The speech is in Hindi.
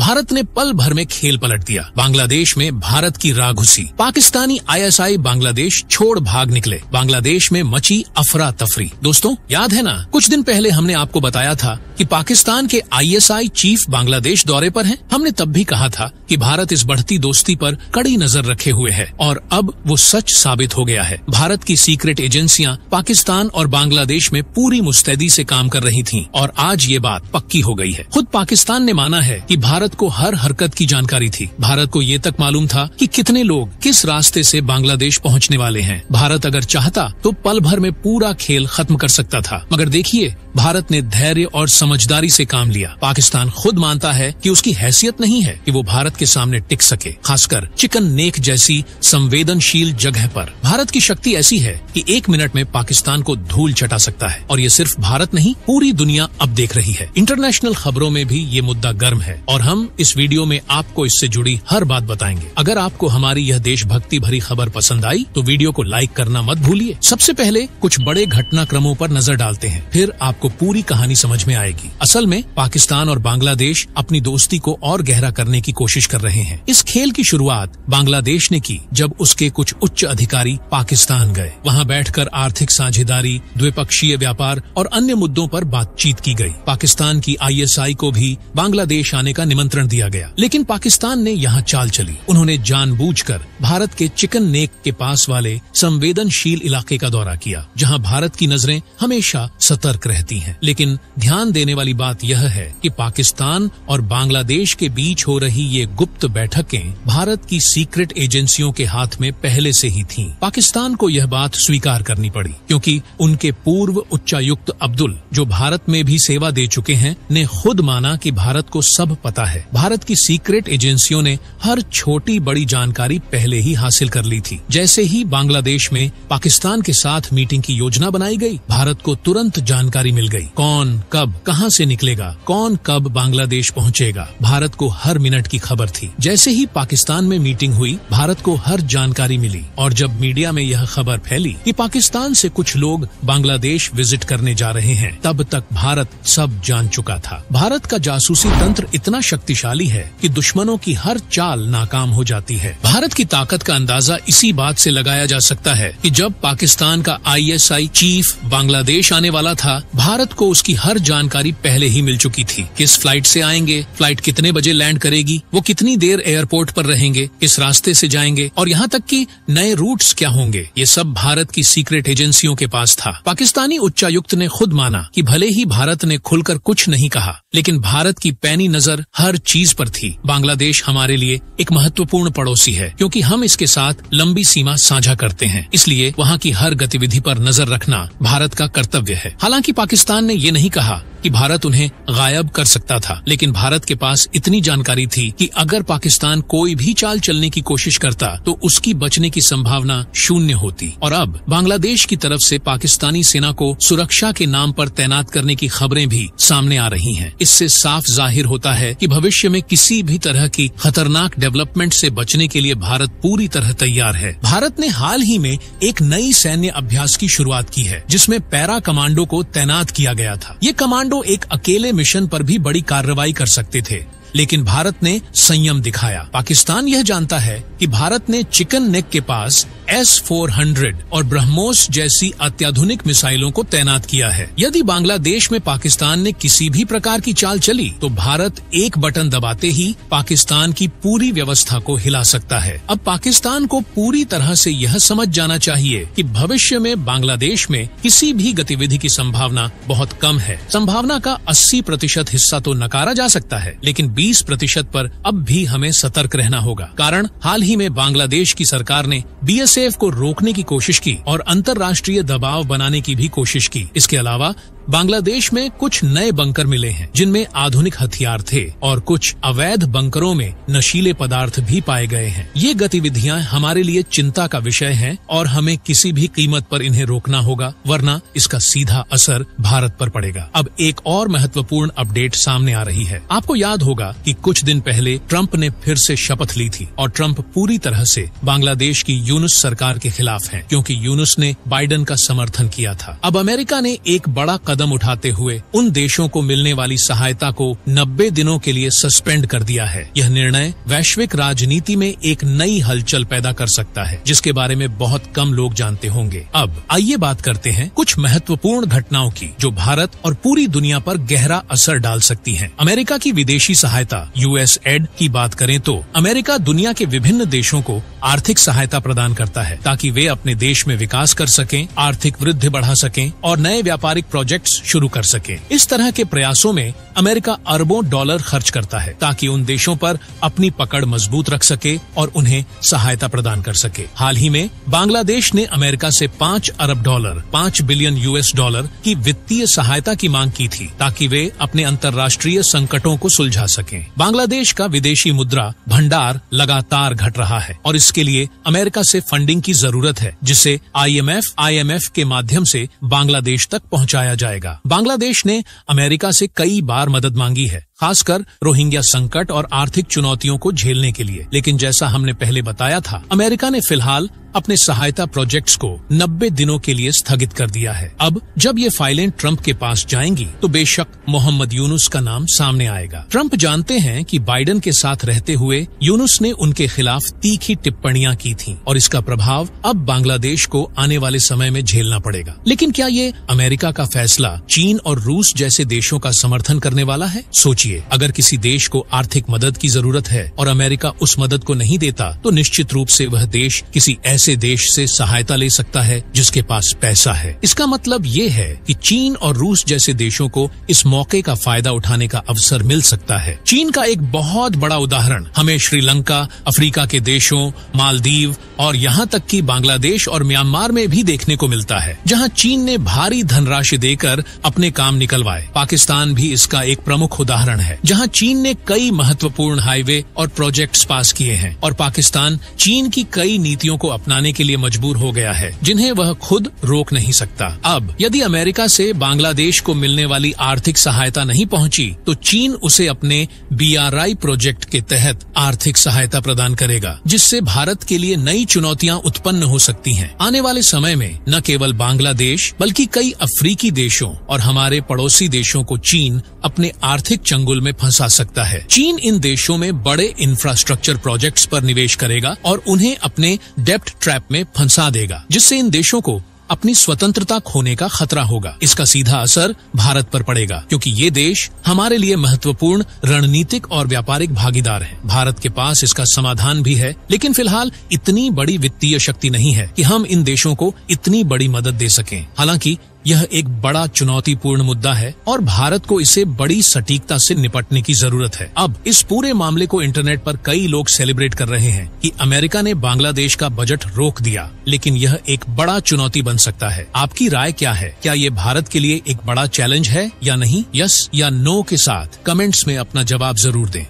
भारत ने पल भर में खेल पलट दिया। बांग्लादेश में भारत की राह घुसी। पाकिस्तानी ISI बांग्लादेश छोड़ भाग निकले। बांग्लादेश में मची अफरा तफरी। दोस्तों, याद है ना, कुछ दिन पहले हमने आपको बताया था कि पाकिस्तान के ISI चीफ बांग्लादेश दौरे पर हैं। हमने तब भी कहा था कि भारत इस बढ़ती दोस्ती पर कड़ी नजर रखे हुए है और अब वो सच साबित हो गया है। भारत की सीक्रेट एजेंसियां पाकिस्तान और बांग्लादेश में पूरी मुस्तैदी से काम कर रही थीं और आज ये बात पक्की हो गई है। खुद पाकिस्तान ने माना है कि भारत को हर हरकत की जानकारी थी। भारत को ये तक मालूम था कि कितने लोग किस रास्ते से बांग्लादेश पहुंचने वाले हैं। भारत अगर चाहता तो पल भर में पूरा खेल खत्म कर सकता था, मगर देखिए, भारत ने धैर्य और समझदारी से काम लिया। पाकिस्तान खुद मानता है कि उसकी हैसियत नहीं है कि वो भारत के सामने टिक सके, खासकर चिकन नेक जैसी संवेदनशील जगह पर। भारत की शक्ति ऐसी है कि 1 मिनट में पाकिस्तान को धूल चटा सकता है और ये सिर्फ भारत नहीं, पूरी दुनिया अब देख रही है। इंटरनेशनल खबरों में भी ये मुद्दा गर्म है और हम इस वीडियो में आपको इससे जुड़ी हर बात बताएंगे। अगर आपको हमारी यह देशभक्ति भरी खबर पसंद आई तो वीडियो को लाइक करना मत भूलिए। सबसे पहले कुछ बड़े घटनाक्रमों पर नजर डालते हैं, फिर आपको पूरी कहानी समझ में आएगी। असल में पाकिस्तान और बांग्लादेश अपनी दोस्ती को और गहरा करने की कोशिश कर रहे हैं। इस खेल की शुरुआत बांग्लादेश ने की जब उसके कुछ उच्च अधिकारी पाकिस्तान गए। वहां बैठकर आर्थिक साझेदारी, द्विपक्षीय व्यापार और अन्य मुद्दों पर बातचीत की गई। पाकिस्तान की ISI को भी बांग्लादेश आने का निमंत्रण दिया गया, लेकिन पाकिस्तान ने यहाँ चाल चली। उन्होंने जानबूझकर भारत के चिकन नेक के पास वाले संवेदनशील इलाके का दौरा किया, जहाँ भारत की नजरें हमेशा सतर्क रहती हैं। लेकिन ध्यान देने वाली बात यह है कि पाकिस्तान और बांग्लादेश के बीच हो रही ये गुप्त बैठकें भारत की सीक्रेट एजेंसियों के हाथ में पहले से ही थीं। पाकिस्तान को यह बात स्वीकार करनी पड़ी क्योंकि उनके पूर्व उच्चायुक्त अब्दुल, जो भारत में भी सेवा दे चुके हैं, ने खुद माना कि भारत को सब पता है। भारत की सीक्रेट एजेंसियों ने हर छोटी बड़ी जानकारी पहले ही हासिल कर ली थी। जैसे ही बांग्लादेश में पाकिस्तान के साथ मीटिंग की योजना बनाई गई, भारत को तुरंत जानकारी मिल गई। कौन कब कहां से निकलेगा, कौन कब बांग्लादेश पहुंचेगा, भारत को हर मिनट की खबर थी। जैसे ही पाकिस्तान में मीटिंग हुई, भारत को हर जानकारी मिली और जब मीडिया में यह खबर फैली कि पाकिस्तान से कुछ लोग बांग्लादेश विजिट करने जा रहे हैं, तब तक भारत सब जान चुका था। भारत का जासूसी तंत्र इतना शक्तिशाली है कि दुश्मनों की हर चाल नाकाम हो जाती है। भारत की ताकत का अंदाजा इसी बात से लगाया जा सकता है कि जब पाकिस्तान का ISI चीफ बांग्लादेश आने वाला था, भारत को उसकी हर जानकारी पहले ही मिल चुकी थी। किस फ्लाइट से आएंगे, फ्लाइट कितने बजे लैंड करेगी, वो कितनी देर एयरपोर्ट पर रहेंगे, किस रास्ते से जाएंगे और यहाँ तक कि नए रूट्स क्या होंगे, ये सब भारत की सीक्रेट एजेंसियों के पास था। पाकिस्तानी उच्चायुक्त ने खुद माना कि भले ही भारत ने खुलकर कुछ नहीं कहा, लेकिन भारत की पैनी नजर हर चीज पर थी। बांग्लादेश हमारे लिए एक महत्वपूर्ण पड़ोसी है क्योंकि हम इसके साथ लंबी सीमा साझा करते हैं, इसलिए वहाँ की हर गतिविधि पर नजर रखना भारत का कर्तव्य है। हालांकि पाकिस्तान ने ये नहीं कहा कि भारत उन्हें गायब कर सकता था, लेकिन भारत के पास इतनी जानकारी थी कि अगर पाकिस्तान कोई भी चाल चलने की कोशिश करता तो उसकी बचने की संभावना शून्य होती। और अब बांग्लादेश की तरफ से पाकिस्तानी सेना को सुरक्षा के नाम पर तैनात करने की खबरें भी सामने आ रही हैं। इससे साफ जाहिर होता है कि भविष्य में किसी भी तरह की खतरनाक डेवलपमेंट से बचने के लिए भारत पूरी तरह तैयार है। भारत ने हाल ही में एक नई सैन्य अभ्यास की शुरुआत की है, जिसमें पैरा कमांडो को तैनात किया गया था। ये कमांडो एक अकेले मिशन पर भी बड़ी कार्रवाई कर सकते थे, लेकिन भारत ने संयम दिखाया। पाकिस्तान यह जानता है कि भारत ने चिकन नेक के पास S-400 और ब्रह्मोस जैसी अत्याधुनिक मिसाइलों को तैनात किया है। यदि बांग्लादेश में पाकिस्तान ने किसी भी प्रकार की चाल चली तो भारत एक बटन दबाते ही पाकिस्तान की पूरी व्यवस्था को हिला सकता है। अब पाकिस्तान को पूरी तरह से यह समझ जाना चाहिए कि भविष्य में बांग्लादेश में किसी भी गतिविधि की संभावना बहुत कम है। संभावना का 80% हिस्सा तो नकारा जा सकता है, लेकिन 20% पर अब भी हमें सतर्क रहना होगा। कारण हाल ही में बांग्लादेश की सरकार ने BSF को रोकने की कोशिश की और अंतर्राष्ट्रीय दबाव बनाने की भी कोशिश की। इसके अलावा बांग्लादेश में कुछ नए बंकर मिले हैं जिनमें आधुनिक हथियार थे और कुछ अवैध बंकरों में नशीले पदार्थ भी पाए गए हैं। ये गतिविधियां हमारे लिए चिंता का विषय हैं और हमें किसी भी कीमत पर इन्हें रोकना होगा, वरना इसका सीधा असर भारत पर पड़ेगा। अब एक और महत्वपूर्ण अपडेट सामने आ रही है। आपको याद होगा कि कुछ दिन पहले ट्रंप ने फिर से शपथ ली थी और ट्रंप पूरी तरह से बांग्लादेश की यूनुस सरकार के खिलाफ हैं, क्योंकि यूनुस ने बाइडेन का समर्थन किया था। अब अमेरिका ने एक बड़ा कदम उठाते हुए उन देशों को मिलने वाली सहायता को 90 दिनों के लिए सस्पेंड कर दिया है। यह निर्णय वैश्विक राजनीति में एक नई हलचल पैदा कर सकता है, जिसके बारे में बहुत कम लोग जानते होंगे। अब आइए बात करते हैं कुछ महत्वपूर्ण घटनाओं की जो भारत और पूरी दुनिया पर गहरा असर डाल सकती हैं। अमेरिका की विदेशी सहायता USAID की बात करें तो अमेरिका दुनिया के विभिन्न देशों को आर्थिक सहायता प्रदान करता है ताकि वे अपने देश में विकास कर सकें, आर्थिक वृद्धि बढ़ा सकें और नए व्यापारिक प्रोजेक्ट्स शुरू कर सकें। इस तरह के प्रयासों में अमेरिका अरबों डॉलर खर्च करता है ताकि उन देशों पर अपनी पकड़ मजबूत रख सके और उन्हें सहायता प्रदान कर सके। हाल ही में बांग्लादेश ने अमेरिका से $5 अरब $5 बिलियन US की वित्तीय सहायता की मांग की थी ताकि वे अपने अंतर्राष्ट्रीय संकटों को सुलझा सकें। बांग्लादेश का विदेशी मुद्रा भंडार लगातार घट रहा है और इसके लिए अमेरिका से फंडिंग की जरूरत है, जिसे IMF के माध्यम से बांग्लादेश तक पहुंचाया जाएगा। बांग्लादेश ने अमेरिका से कई बार मदद मांगी है, खासकर रोहिंग्या संकट और आर्थिक चुनौतियों को झेलने के लिए, लेकिन जैसा हमने पहले बताया था, अमेरिका ने फिलहाल अपने सहायता प्रोजेक्ट्स को 90 दिनों के लिए स्थगित कर दिया है। अब जब ये फाइलें ट्रंप के पास जाएंगी तो बेशक मोहम्मद यूनुस का नाम सामने आएगा। ट्रंप जानते हैं कि बाइडेन के साथ रहते हुए यूनुस ने उनके खिलाफ तीखी टिप्पणियां की थीं और इसका प्रभाव अब बांग्लादेश को आने वाले समय में झेलना पड़ेगा। लेकिन क्या ये अमेरिका का फैसला चीन और रूस जैसे देशों का समर्थन करने वाला है? सोचिए, अगर किसी देश को आर्थिक मदद की जरूरत है और अमेरिका उस मदद को नहीं देता तो निश्चित रूप से वह देश किसी ऐसे देश से सहायता ले सकता है जिसके पास पैसा है। इसका मतलब ये है कि चीन और रूस जैसे देशों को इस मौके का फायदा उठाने का अवसर मिल सकता है। चीन का एक बहुत बड़ा उदाहरण हमें श्रीलंका, अफ्रीका के देशों, मालदीव और यहाँ तक कि बांग्लादेश और म्यांमार में भी देखने को मिलता है, जहाँ चीन ने भारी धनराशि देकर अपने काम निकलवाए। पाकिस्तान भी इसका एक प्रमुख उदाहरण है, जहाँ चीन ने कई महत्वपूर्ण हाईवे और प्रोजेक्ट्स पास किए हैं और पाकिस्तान चीन की कई नीतियों को अपनाने के लिए मजबूर हो गया है जिन्हें वह खुद रोक नहीं सकता। अब यदि अमेरिका से बांग्लादेश को मिलने वाली आर्थिक सहायता नहीं पहुंची तो चीन उसे अपने BRI प्रोजेक्ट के तहत आर्थिक सहायता प्रदान करेगा, जिससे भारत के लिए नई चुनौतियां उत्पन्न हो सकती हैं। आने वाले समय में न केवल बांग्लादेश बल्कि कई अफ्रीकी देशों और हमारे पड़ोसी देशों को चीन अपने आर्थिक चंगुल में फंसा सकता है। चीन इन देशों में बड़े इंफ्रास्ट्रक्चर प्रोजेक्ट्स पर निवेश करेगा और उन्हें अपने डेब्ट ट्रैप में फंसा देगा, जिससे इन देशों को अपनी स्वतंत्रता खोने का खतरा होगा। इसका सीधा असर भारत पर पड़ेगा क्योंकि ये देश हमारे लिए महत्वपूर्ण रणनीतिक और व्यापारिक भागीदार है। भारत के पास इसका समाधान भी है, लेकिन फिलहाल इतनी बड़ी वित्तीय शक्ति नहीं है कि हम इन देशों को इतनी बड़ी मदद दे सकें। हालांकि यह एक बड़ा चुनौतीपूर्ण मुद्दा है और भारत को इसे बड़ी सटीकता से निपटने की जरूरत है। अब इस पूरे मामले को इंटरनेट पर कई लोग सेलिब्रेट कर रहे हैं कि अमेरिका ने बांग्लादेश का बजट रोक दिया, लेकिन यह एक बड़ा चुनौती बन सकता है। आपकी राय क्या है? क्या ये भारत के लिए एक बड़ा चैलेंज है या नहीं? यस या नो के साथ कमेंट्स में अपना जवाब जरूर दें।